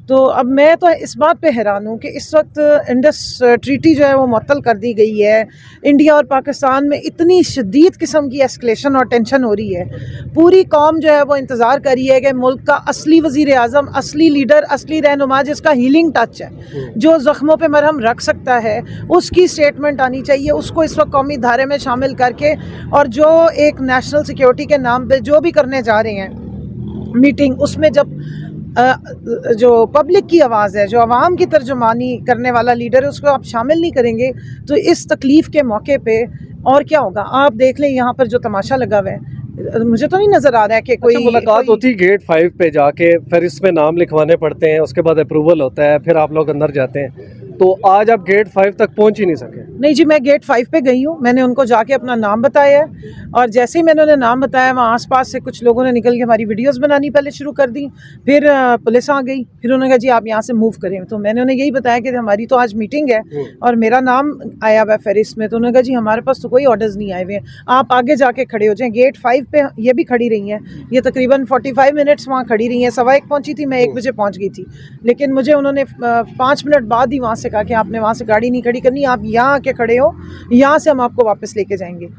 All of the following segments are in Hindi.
तो अब मैं तो इस बात पे हैरान हूँ कि इस वक्त इंडस ट्रीटी जो है वो मुअत्तल कर दी गई है। इंडिया और पाकिस्तान में इतनी शदीद किस्म की एस्केलेशन और टेंशन हो रही है। पूरी कौम जो है वो इंतज़ार कर रही है कि मुल्क का असली वज़ीर आज़म, असली लीडर, असली रहनुमा जिसका हीलिंग टच है, जो ज़ख्मों पे मरहम रख सकता है, उसकी स्टेटमेंट आनी चाहिए। उसको इस वक्त कौमी धारे में शामिल करके और जो एक नेशनल सिक्योरिटी के नाम पे जो भी करने जा रहे हैं मीटिंग, उसमें जब जो पब्लिक की आवाज़ है, जो आवाम की तर्जुमानी करने वाला लीडर है, उसको आप शामिल नहीं करेंगे तो इस तकलीफ़ के मौके पे और क्या होगा। आप देख लें यहाँ पर जो तमाशा लगा हुआ है, मुझे तो नहीं नज़र आ रहा है कि कोई मुलाकात होती गेट 5 पे जाके, फिर इसमें नाम लिखवाने पड़ते हैं, उसके बाद अप्रूवल होता है, फिर आप लोग अंदर जाते हैं। तो आज आप गेट 5 तक पहुंच ही नहीं सके। नहीं जी, मैं गेट 5 पे गई हूँ। मैंने उनको जाके अपना नाम बताया है और जैसे ही मैंने उन्हें नाम बताया, वहाँ आसपास से कुछ लोगों ने निकल के हमारी वीडियोस बनानी पहले शुरू कर दी। फिर पुलिस आ गई। फिर उन्होंने कहा जी आप यहाँ से मूव करें। तो मैंने उन्हें यही बताया कि हमारी तो आज मीटिंग है और मेरा नाम आया हुआ है फहरिस्त में। तो उन्होंने कहा जी हमारे पास तो कोई ऑर्डर्स नहीं आए हुए हैं, आप आगे जाके खड़े हो जाएँ। गेट 5 पे ये भी खड़ी रही हैं, ये तकरीबन 45 मिनट्स वहाँ खड़ी रही हैं। 1:15 पहुँची थी, मैं 1 बजे पहुँच गई थी। लेकिन मुझे उन्होंने 5 मिनट बाद ही वहाँ से कहा कि आपने वहाँ से गाड़ी नहीं खड़ी करनी, आप यहाँ आके खड़े हो, यहाँ से हम आपको वापस लेके जाएंगे।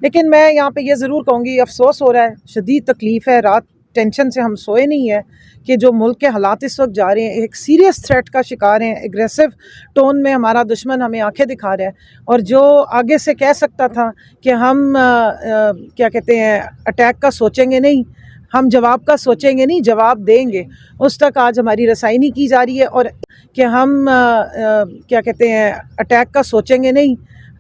लेकिन मैं यहाँ पे ये ज़रूर कहूँगी, अफसोस हो रहा है, शदीद तकलीफ़ है, रात टेंशन से हम सोए नहीं है कि जो मुल्क के हालात इस वक्त जा रहे हैं, एक सीरियस थ्रेट का शिकार हैं। एग्रेसिव टोन में हमारा दुश्मन हमें आंखें दिखा रहा है और जो आगे से कह सकता था कि हम क्या कहते हैं अटैक का सोचेंगे नहीं, हम जवाब का सोचेंगे नहीं, जवाब देंगे, उस तक आज हमारी रसाई नहीं की जा रही है। और कि हम क्या कहते हैं अटैक का सोचेंगे नहीं,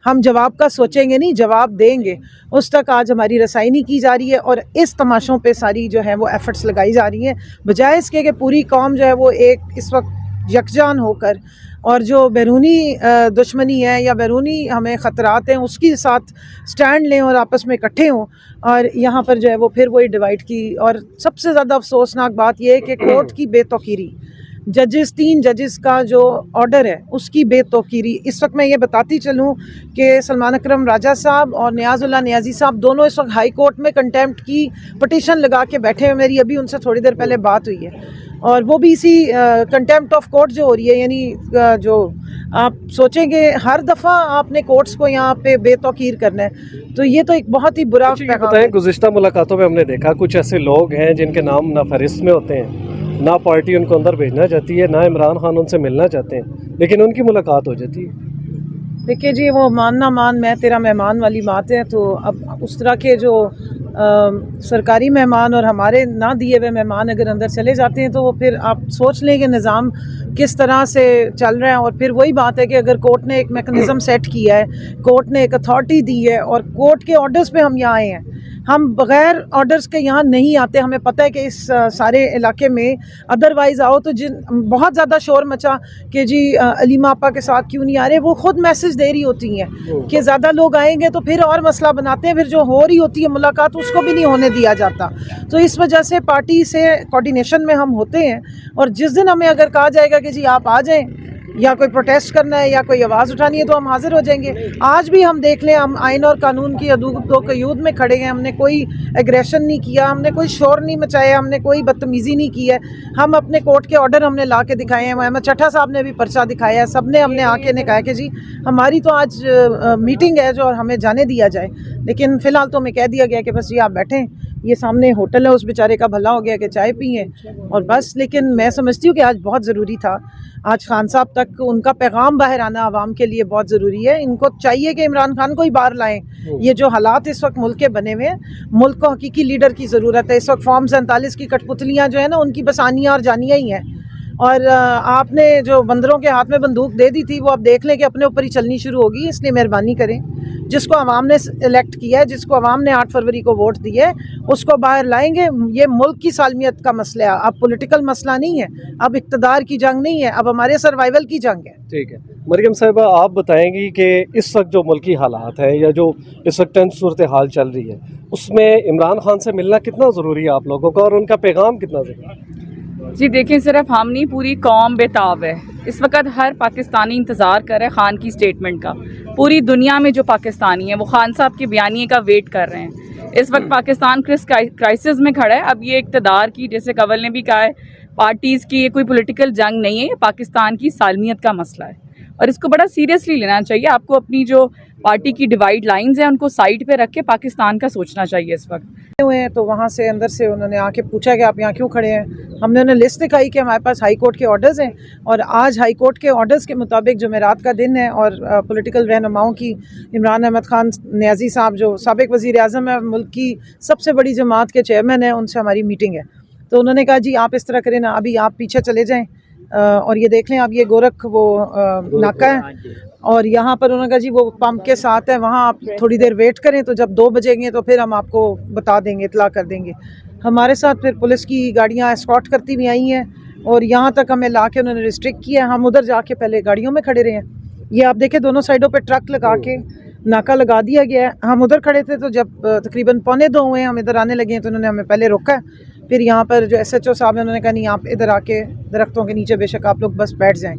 हम जवाब का सोचेंगे नहीं, जवाब देंगे, उस तक आज हमारी रसाई नहीं की जा रही है। और इस तमाशों पे सारी जो है वो एफ़र्ट्स लगाई जा रही हैं, बजाय इसके कि पूरी कौम जो है वो एक इस वक्त यकजान होकर और जो बैरूनी दुश्मनी है या बैरूनी हमें ख़तरात हैं उसके साथ स्टैंड लें और आपस में इकट्ठे हों। और यहाँ पर जो है वो फिर वही डिवाइड की। और सबसे ज़्यादा अफसोसनाक बात यह है कि कोर्ट की बेतौकीरी, जजेस 3 जजेस का जो ऑर्डर है उसकी बेतौकीरी। इस वक्त मैं ये बताती चलूँ कि सलमान अकरम राजा साहब और नियाज़ुल्लाह नियाज़ी साहब दोनों इस वक्त हाई कोर्ट में कंटेम्प्ट की पटिशन लगा के बैठे हैं। मेरी अभी उनसे थोड़ी देर पहले बात हुई है और वो भी इसी कंटेम्प्ट ऑफ कोर्ट जो हो रही है, यानी जो आप सोचेंगे हर दफ़ा आपने कोर्ट्स को यहाँ पे बेतौकीर करना है, तो ये तो एक बहुत ही बुरा पैगाम है। गुज़िश्ता मुलाकातों में हमने देखा कुछ ऐसे लोग हैं जिनके नाम ना फहरिस्त में होते हैं, ना पार्टी उनको अंदर भेजना चाहती है, ना इमरान खान उनसे मिलना चाहते हैं, लेकिन उनकी मुलाकात हो जाती है। देखिए जी, वो मान ना मान मैं तेरा मेहमान वाली बात है। तो अब उस तरह के जो सरकारी मेहमान और हमारे ना दिए हुए मेहमान अगर अंदर चले जाते हैं तो वो फिर आप सोच लें कि निज़ाम किस तरह से चल रहा है। और फिर वही बात है कि अगर कोर्ट ने एक मैकेनिज़्म सेट किया है, कोर्ट ने एक अथॉरिटी दी है और कोर्ट के ऑर्डर्स पे हम यहाँ आए हैं, हम बग़ैर ऑर्डर्स के यहाँ नहीं आते। हमें पता है कि इस सारे इलाके में अदरवाइज़ आओ तो जिन बहुत ज़्यादा शोर मचा कि जी अलीमा आपा के साथ क्यों नहीं आ रहे, वो खुद मैसेज दे रही होती हैं कि ज़्यादा लोग आएंगे तो फिर और मसला बनाते हैं, फिर जो हो रही होती है मुलाकात उसको भी नहीं होने दिया जाता। तो इस वजह से पार्टी से कोऑर्डिनेशन में हम होते हैं और जिस दिन हमें अगर कहा जाएगा कि जी आप आ जाएँ या कोई प्रोटेस्ट करना है या कोई आवाज़ उठानी है तो हम हाजिर हो जाएंगे। आज भी हम देख लें, हम आइन और कानून की दो कयूद में खड़े हैं, हमने कोई एग्रेशन नहीं किया, हमने कोई शोर नहीं मचाया, हमने कोई बदतमीज़ी नहीं की है। हम अपने कोर्ट के ऑर्डर हमने ला के दिखाए हैं। अहमद चट्टा साहब ने भी पर्चा दिखाया है, सब ने हमने आके ने कहा कि जी हमारी तो आज मीटिंग है जो और हमें जाने दिया जाए। लेकिन फ़िलहाल तो हमें कह दिया गया कि बस जी आप बैठें, ये सामने होटल है, उस बेचारे का भला हो गया कि चाय पिए और बस। लेकिन मैं समझती हूँ कि आज बहुत ज़रूरी था, आज खान साहब तक उनका पैगाम बाहर आना आवाम के लिए बहुत ज़रूरी है। इनको चाहिए कि इमरान खान को ही बाहर लाएं। ये जो हालात इस वक्त मुल्क के बने हुए हैं, मुल्क को हकीकी लीडर की ज़रूरत है। इस वक्त फॉर्म 47 की कठपुतलियाँ जो है ना, उनकी बस आनियाँ और जानियाँ ही हैं। और आपने जो बंदरों के हाथ में बंदूक दे दी थी वो आप देख लें कि अपने ऊपर ही चलनी शुरू होगी। इसलिए मेहरबानी करें, जिसको आवाम ने इलेक्ट किया है, जिसको आवाम ने 8 फरवरी को वोट दिया है, उसको बाहर लाएंगे। ये मुल्क की सालमियत का मसला है, अब पॉलिटिकल मसला नहीं है, अब इक़्तिदार की जंग नहीं है, अब हमारे सर्वाइवल की जंग है। ठीक है मरियम साहिबा, आप बताएंगी कि इस वक्त जो मुल्की हालात है या जो इस वक्त टेंस सूरत हाल चल रही है, उसमें इमरान खान से मिलना कितना ज़रूरी है आप लोगों का और उनका पैगाम कितना ज़रूरी है? जी देखिए, सिर्फ हम नहीं, पूरी कौम बेताब है। इस वक्त हर पाकिस्तानी इंतज़ार कर रहा है खान की स्टेटमेंट का। पूरी दुनिया में जो पाकिस्तानी है वो खान साहब के बयानिए का वेट कर रहे हैं। इस वक्त पाकिस्तान क्राइसिस में खड़ा है। अब ये इक़्तिदार की, जैसे कंवल ने भी कहा है, पार्टीज़ की, ये कोई पॉलिटिकल जंग नहीं है, ये पाकिस्तान की सालमियत का मसला है और इसको बड़ा सीरियसली लेना चाहिए। आपको अपनी जो पार्टी की डिवाइड लाइंस हैं उनको साइड पे रख के पाकिस्तान का सोचना चाहिए इस वक्त। हुए हैं तो वहाँ से अंदर से उन्होंने आके पूछा कि आप यहाँ क्यों खड़े हैं। हमने उन्हें लिस्ट दिखाई कि हमारे पास हाई कोर्ट के ऑर्डर्स हैं और आज हाई कोर्ट के ऑर्डर्स के मुताबिक जुमेरात का दिन है और पॉलिटिकल रहनुमाओं की इमरान अहमद खान न्याजी साहब जो साबिक वज़ीर आज़म है, मुल्क की सबसे बड़ी जमात के चेयरमैन हैं, उनसे हमारी मीटिंग है। तो उन्होंने कहा जी आप इस तरह करें ना, अभी आप पीछे चले जाएँ और ये देख लें आप, ये गोरख वो नाका है और यहाँ पर उन्होंने कहा जी वो पंप के साथ है, वहाँ आप थोड़ी देर वेट करें, तो जब 2 बजेंगे तो फिर हम आपको बता देंगे, इतला कर देंगे। हमारे साथ फिर पुलिस की गाड़ियाँ एस्कॉर्ट करती हुई आई हैं और यहाँ तक हमें ला के उन्होंने रिस्ट्रिक्ट किया। हम उधर जाके पहले गाड़ियों में खड़े रहे हैं। ये आप देखें दोनों साइडों पे ट्रक लगा के नाका लगा दिया गया है। हम उधर खड़े थे तो जब तकरीबन 1:45 हुए हम इधर आने लगे हैं तो उन्होंने हमें पहले रोका है। फिर यहाँ पर जो SHO साहब हैं उन्होंने कहा नहीं आप इधर आके दरख्तों के नीचे बेशक आप लोग बस बैठ जाएं।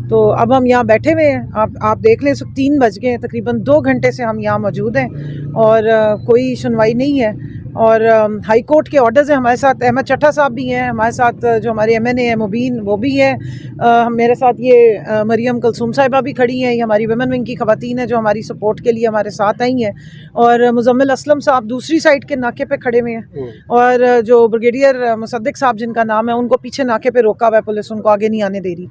तो अब हम यहाँ बैठे हुए हैं, आप देख लें, 3 बज गए हैं, तकरीबन 2 घंटे से हम यहाँ मौजूद हैं और कोई सुनवाई नहीं है। और हाई कोर्ट के ऑर्डर्स हैं। हमारे साथ अहमद चट्टा साहब भी हैं, हमारे साथ जो हमारे MNA है मुबीन वो भी हैं, मेरे साथ ये मरियम कलसूम साहिबा भी खड़ी हैं, ये हमारी वुमेन विंग की ख़वातीन हैं जो हमारी सपोर्ट के लिए हमारे साथ आई हैं। और मुजम्मिल असलम साहब दूसरी साइड के नाके पे खड़े हुए हैं और जो ब्रिगेडियर मुसद्दिक साहब जिनका नाम है उनको पीछे नाके पे रोका हुआ है पुलिस, उनको आगे नहीं आने दे रही।